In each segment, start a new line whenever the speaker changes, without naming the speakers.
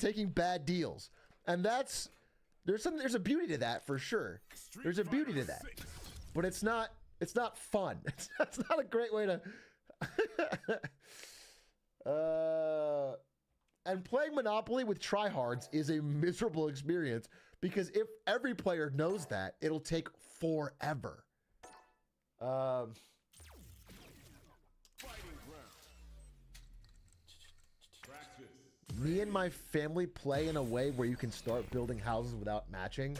taking bad deals. And there's a beauty to that for sure. There's a beauty to that. But it's not fun. That's not a great way to and playing Monopoly with tryhards is a miserable experience because if every player knows that, it'll take forever. Me and my family play in a way where you can start building houses without matching.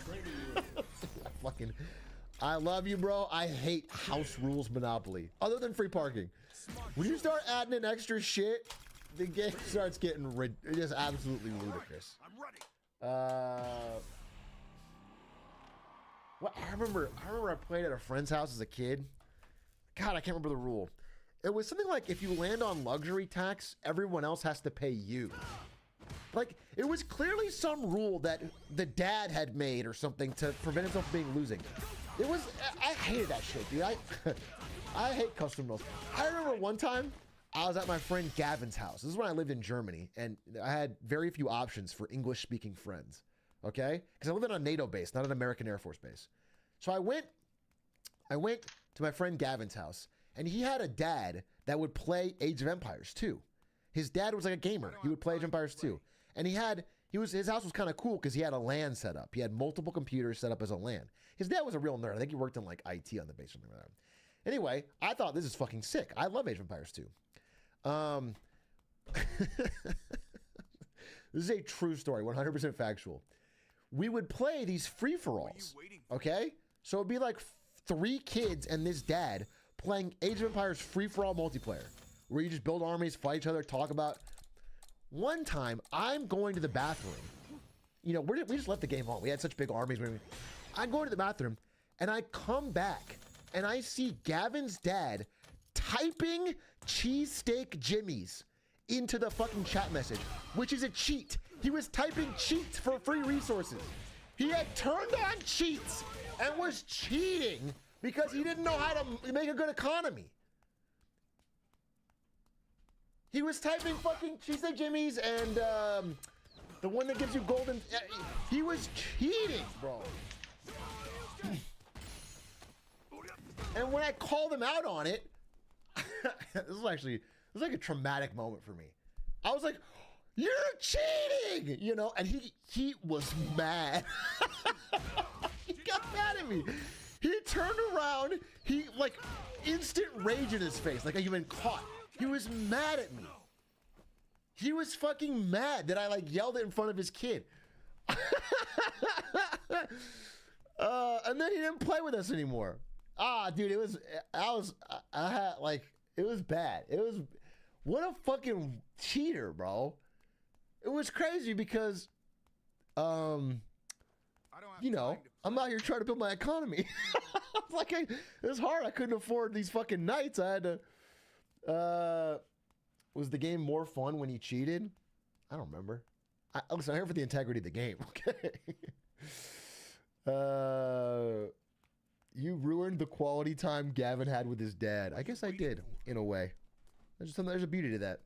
I love you, bro. I hate house rules Monopoly, other than free parking. When you start adding in extra shit, the game starts getting just absolutely ludicrous. I'm ready. Well, I remember I played at a friend's house as a kid. God, I can't remember the rule. It was something like if you land on luxury tax, everyone else has to pay you. Like, it was clearly some rule that the dad had made or something to prevent himself from being losing. It was, I hated that shit, dude. I hate custom rules. I remember one time I was at my friend Gavin's house. This is when I lived in Germany, and I had very few options for English-speaking friends, okay? Because I lived on a NATO base, not an American Air Force base. So I went to my friend Gavin's house, and he had a dad that would play Age of Empires 2. His dad was like a gamer. He would play Age of Empires 2. And his house was kind of cool because he had a LAN set up. He had multiple computers set up as a LAN. His dad was a real nerd. I think he worked in like IT on the base or something like that. Anyway, I thought this is fucking sick. I love Age of Empires 2. This is a true story, 100% factual. We would play these free-for-alls, okay? So it'd be like 3 kids and this dad playing Age of Empires free-for-all multiplayer, where you just build armies, fight each other, talk about. One time, I'm going to the bathroom. You know, we just left the game on. We had such big armies. I'm going to the bathroom, and I come back, and I see Gavin's dad typing cheesesteak Jimmy's into the fucking chat message, which is a cheat. He was typing cheats for free resources. He had turned on cheats and was cheating because he didn't know how to make a good economy. He was typing fucking cheesesteak Jimmy's and the one that gives you golden. He was cheating, bro. And when I called him out on it, this was like a traumatic moment for me. I was like, "You're cheating," you know, and he was mad. He got mad at me. He turned around, he like instant rage in his face, like I've been caught. He was mad at me. He was fucking mad that I like yelled it in front of his kid. And then he didn't play with us anymore. Dude, it was bad. It was, what a fucking cheater, bro. It was crazy because, you know, I'm out here trying to build my economy. Like, it was hard. I couldn't afford these fucking nights. I had to, was the game more fun when he cheated? I don't remember. Listen, I'm here for the integrity of the game, okay? You ruined the quality time Gavin had with his dad. I guess I did, in a way. There's a beauty to that.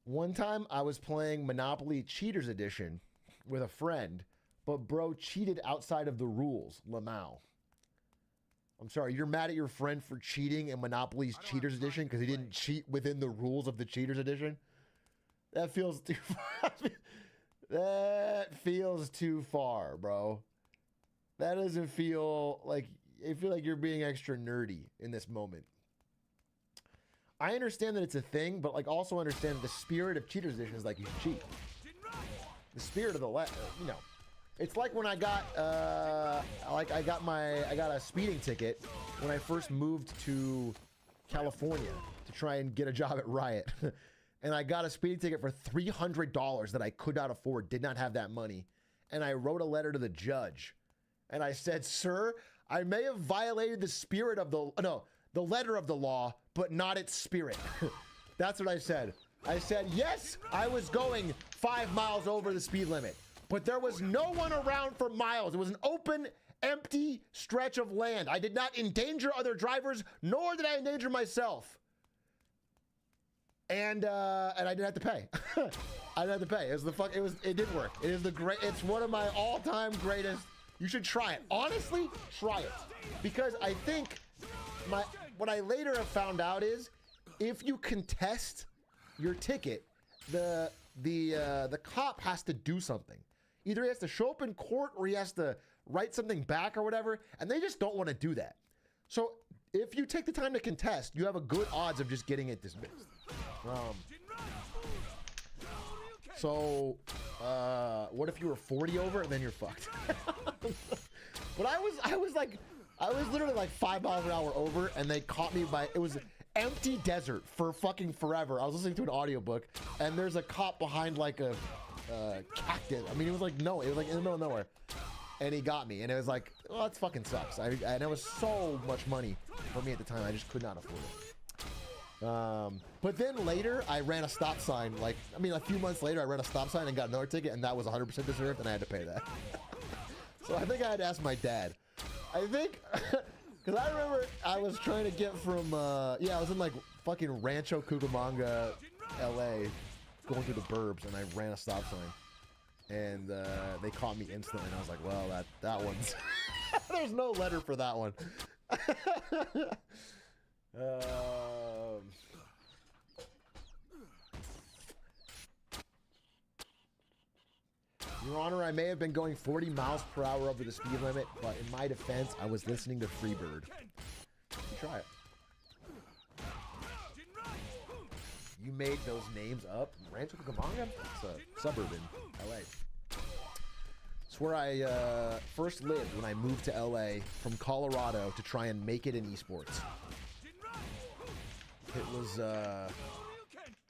One time I was playing Monopoly Cheaters Edition with a friend, but bro cheated outside of the rules. Lamau. I'm sorry, you're mad at your friend for cheating in Monopoly's Cheaters Edition because he didn't cheat within the rules of the Cheaters Edition? That feels too far. That feels too far, bro. That doesn't feel like, I feel like you're being extra nerdy in this moment. I understand that it's a thing, but like also understand the spirit of Cheaters Edition is like you cheat. The spirit of the you know. It's like when I got I got a speeding ticket when I first moved to California to try and get a job at Riot. And I got a speeding ticket for $300 that I could not afford, did not have that money. And I wrote a letter to the judge. And I said, "Sir, I may have violated the spirit of the letter of the law, but not its spirit." That's what I said. I said, "Yes, I was going 5 miles over the speed limit, but there was no one around for miles. It was an open, empty stretch of land. I did not endanger other drivers, nor did I endanger myself. and I didn't have to pay. I didn't have to pay. It did work. It is it's one of my all-time greatest. You should try it. Honestly, try it. Because I think what I later have found out is if you contest your ticket, the cop has to do something. Either he has to show up in court or he has to write something back or whatever, and they just don't want to do that. So if you take the time to contest, you have a good odds of just getting it dismissed. What if you were 40 over and then you're fucked? But I was literally like 5 miles an hour over, and they caught me it was empty desert for fucking forever. I was listening to an audiobook, and there's a cop behind like a cactus. I mean, it was like in the middle of nowhere, and he got me, and it was like, oh, that fucking sucks. And it was so much money for me at the time, I just could not afford it. But then later, I ran a stop sign. A few months later, I ran a stop sign and got another ticket, and that was 100% deserved, and I had to pay that. So I think I had to ask my dad. I think, because I remember I was trying to get from, I was in like fucking Rancho Cucamonga, LA, going through the burbs, and I ran a stop sign, and they caught me instantly, and I was like, well, that one's, there's no letter for that one. Your Honor, I may have been going 40 miles per hour over the speed limit, but in my defense, I was listening to Freebird. Try it. You made those names up? Rancho Cucamonga? It's a suburb in LA. It's where I first lived when I moved to LA from Colorado to try and make it in esports. It was,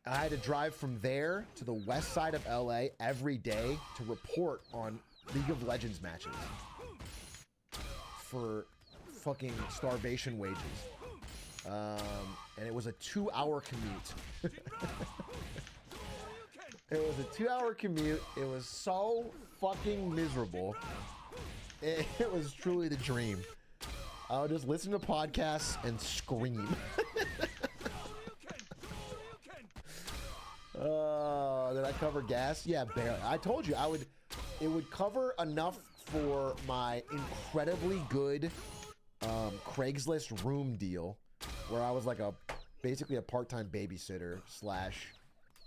I had to drive from there to the west side of LA every day to report on League of Legends matches for fucking starvation wages. And it was a 2-hour commute. It was a 2-hour commute. It was so fucking miserable. It was truly the dream. I would just listen to podcasts and scream. Did I cover gas? Yeah, barely. I told you it would cover enough for my incredibly good Craigslist room deal, where I was like basically a part-time babysitter /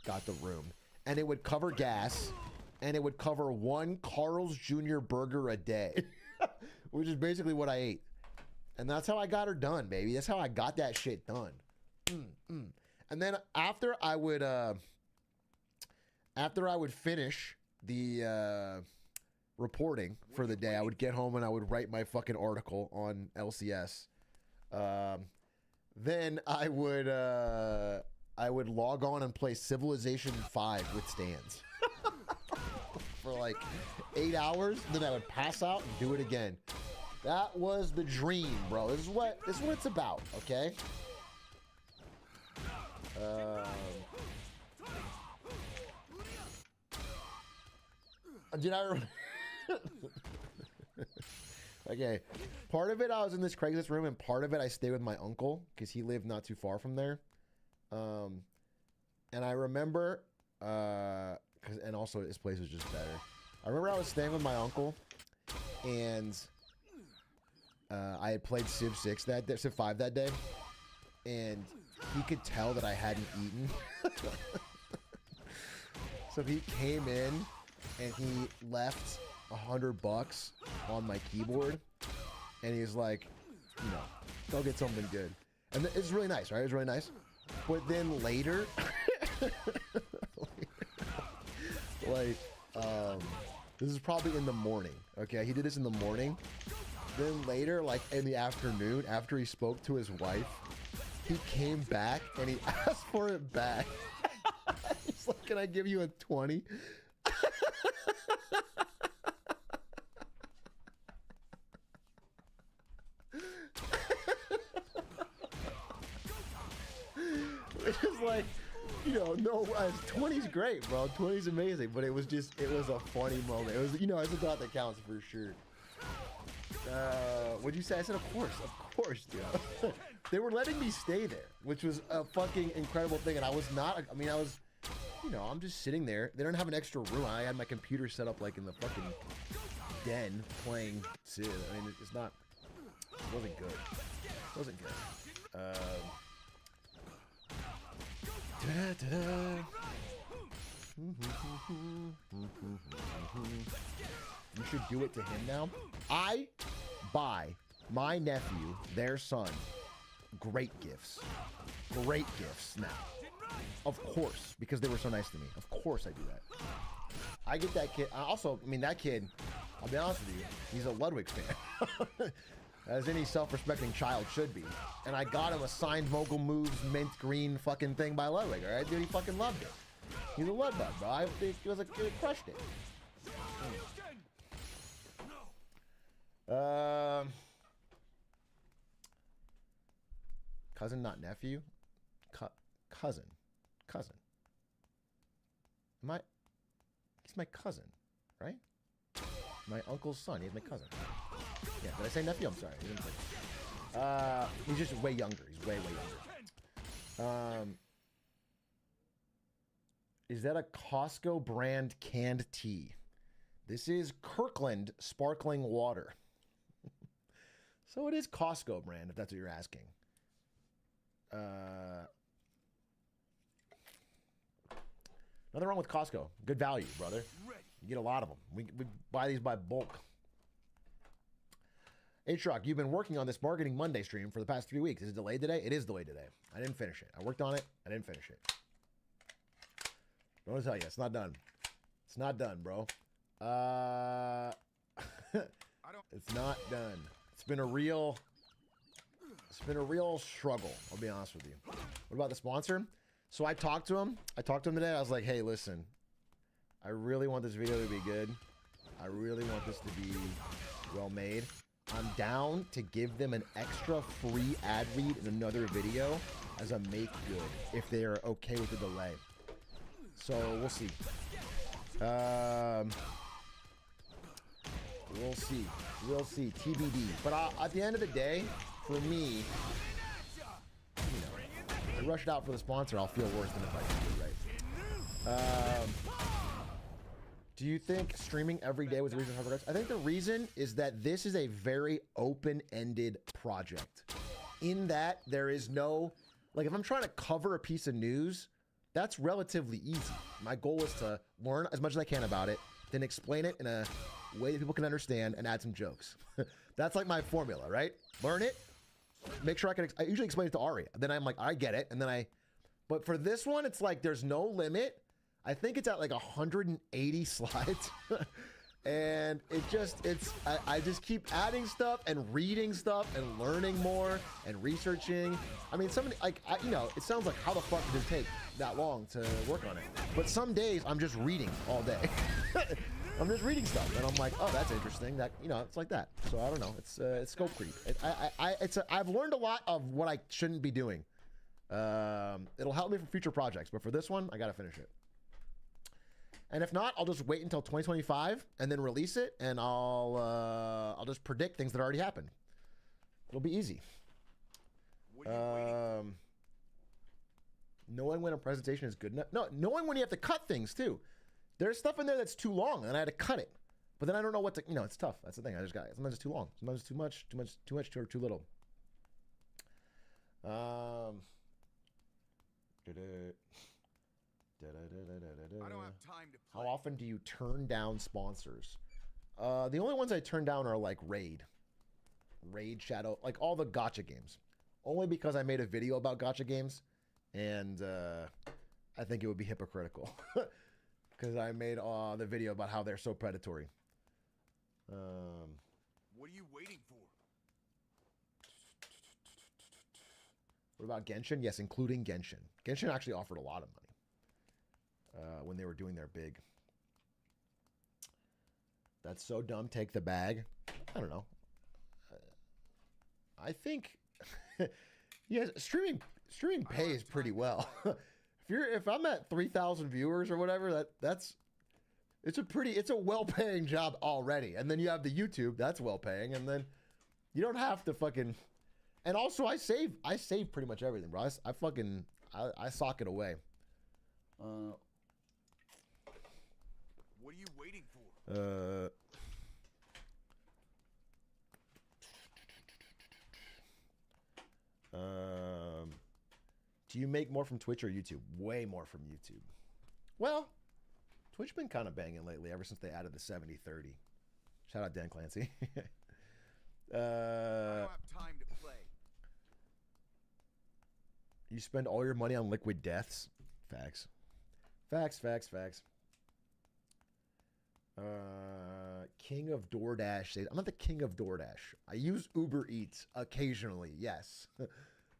got the room. And it would cover gas, and it would cover one Carl's Jr. burger a day, which is basically what I ate. And that's how I got her done, baby. That's how I got that shit done. And then after I would finish the reporting for the day, I would get home and I would write my fucking article on LCS. Then I would log on and play Civilization 5 with stands for like 8 hours. Then I would pass out and do it again. That was the dream, bro. This is what it's about, okay? Did I? Okay, part of it I was in this Craigslist room, and part of it I stayed with my uncle because he lived not too far from there. And I remember, and also this place was just better. I remember I was staying with my uncle, and I had played sf6 Civ 5 that day, and he could tell that I hadn't eaten. So he came in and he left $100 on my keyboard, and he's like, go get something good. And it's really nice, right? It's really nice. But then later, this is probably in the morning. Okay, he did this in the morning. Then later, like in the afternoon, after he spoke to his wife, he came back and he asked for it back. He's like, "Can I give you a 20?" Which is like, no, 20's great, bro. 20's amazing, but it was a funny moment. It was, it's a thought that counts for sure. What'd you say? I said, of course, dude. They were letting me stay there, which was a fucking incredible thing. And I was not, I mean, I was, you know, I'm just sitting there. They don't have an extra room. I had my computer set up like in the fucking den playing Civ. I mean, it's not, it wasn't good. It wasn't good. You should do it to him now. I buy my nephew, their son, great gifts. Great gifts now. Of course, because they were so nice to me. Of course I do that. I get that kid. Also, I mean, that kid, I'll be honest with you, he's a Ludwig fan. As any self-respecting child should be. And I got him a signed Vocal Moves mint green fucking thing by Ludwig, alright? Dude, he fucking loved it. He's a Ludbug, bro. I think he was a kid, crushed it. Cousin, not nephew. Cousin. He's my cousin, right? My uncle's son. He's my cousin. Yeah, did I say nephew? I'm sorry. He's just way younger. He's way younger. Is that a Costco brand canned tea? This is Kirkland sparkling water. So it is Costco brand, if that's what you're asking. Nothing wrong with Costco. Good value, brother. You get a lot of them. We buy these by bulk. H-Rock, you've been working on this Marketing Monday stream for the past 3 weeks. Is it delayed today? It is delayed today. I didn't finish it. I worked on it. I didn't finish it. I want to tell you, it's not done. It's not done, bro. It's not done. It's been a real struggle, I'll be honest with you. What about the sponsor? So I talked to him. Today. I was like, hey, listen, I really want this video to be good. I really want this to be well made. I'm down to give them an extra free ad read in another video as a make good if they're okay with the delay. So we'll see. We'll see. TBD. But at the end of the day, for me, you know, I rushed out for the sponsor. I'll feel worse than if I did it right. Do you think streaming every day was the reason for progress? I think the reason is that this is a very open-ended project. In that there is no, like, if I'm trying to cover a piece of news, that's relatively easy. My goal is to learn as much as I can about it, then explain it in a way that people can understand and add some jokes. That's like my formula, right? Learn it, make sure I usually explain it to Ari. Then I'm like, I get it. And then but for this one, it's like, there's no limit. I think it's at like 180 slides. And I just keep adding stuff and reading stuff and learning more and researching. I mean, you know, it sounds like, how the fuck did it take that long to work on it? But some days I'm just reading all day. I'm just reading stuff and I'm like, oh, that's interesting. That, you know, it's like that. So I don't know. It's scope creep. I've learned a lot of what I shouldn't be doing. It'll help me for future projects, but for this one, I got to finish it. And if not, I'll just wait until 2025 and then release it, and I'll just predict things that already happened. It'll be easy. Knowing when a presentation is good enough. No, knowing when you have to cut things too. There's stuff in there that's too long, and I had to cut it. But then I don't know what to. You know, it's tough. That's the thing. Sometimes it's too long. Sometimes it's too much, or too little.
I don't have time to play.
How often do you turn down sponsors? The only ones I turn down are like Raid, Shadow, like all the gacha games. Only because I made a video about gacha games, and I think it would be hypocritical because I made the video about how they're so predatory.
What are you waiting for?
What about Genshin? Yes, including Genshin. Genshin actually offered a lot of money. When they were doing their big. That's so dumb. Take the bag. I don't know. I think, yeah, streaming pays pretty well. if I'm at 3,000 viewers or whatever, it's a well-paying job already. And then you have the YouTube, that's well-paying, and then You don't have to fucking. And also, I save pretty much everything, bro. I fucking I sock it away.
What are you waiting for?
Do you make more from Twitch or YouTube? Way more from YouTube. Well, Twitch been kind of banging lately ever since they added the 70/30. Shout out Dan Clancy.
I don't have time to play.
You spend all your money on liquid deaths. Facts. Facts. King of DoorDash says, I'm not the king of DoorDash. I use Uber Eats occasionally. Yes.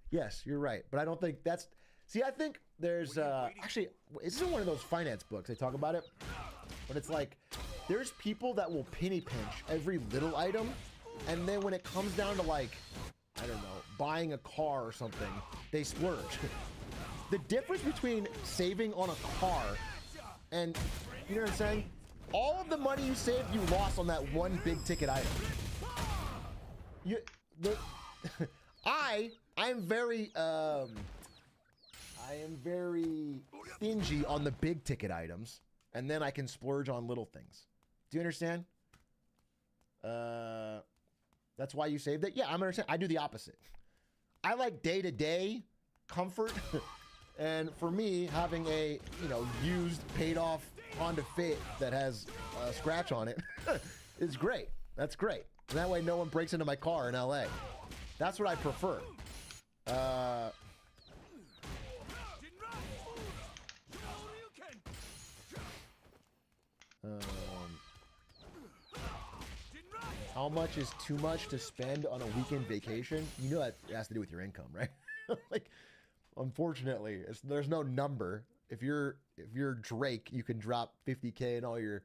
Yes, you're right. But I don't think that's... See, I think there's... actually, isn't one of those finance books they talk about it? But it's like, there's people that will penny pinch every little item. And then when it comes down to like, I don't know, buying a car or something, they splurge. The difference between saving on a car and, you know what I'm saying? All of the money you saved, you lost on that one big ticket item. I am very stingy on the big ticket items, and then I can splurge on little things. Do you understand? That's why you saved it? Yeah, I'm understand. I do the opposite. I like day-to-day comfort. And for me, having a, you know, used, paid-off Honda Fit that has a scratch on it is great. That's great. And that way no one breaks into my car in LA. That's what I prefer. How much is too much to spend on a weekend vacation? You know that has to do with your income, right? Like, unfortunately, there's no number. If you're Drake, you can drop $50K in all your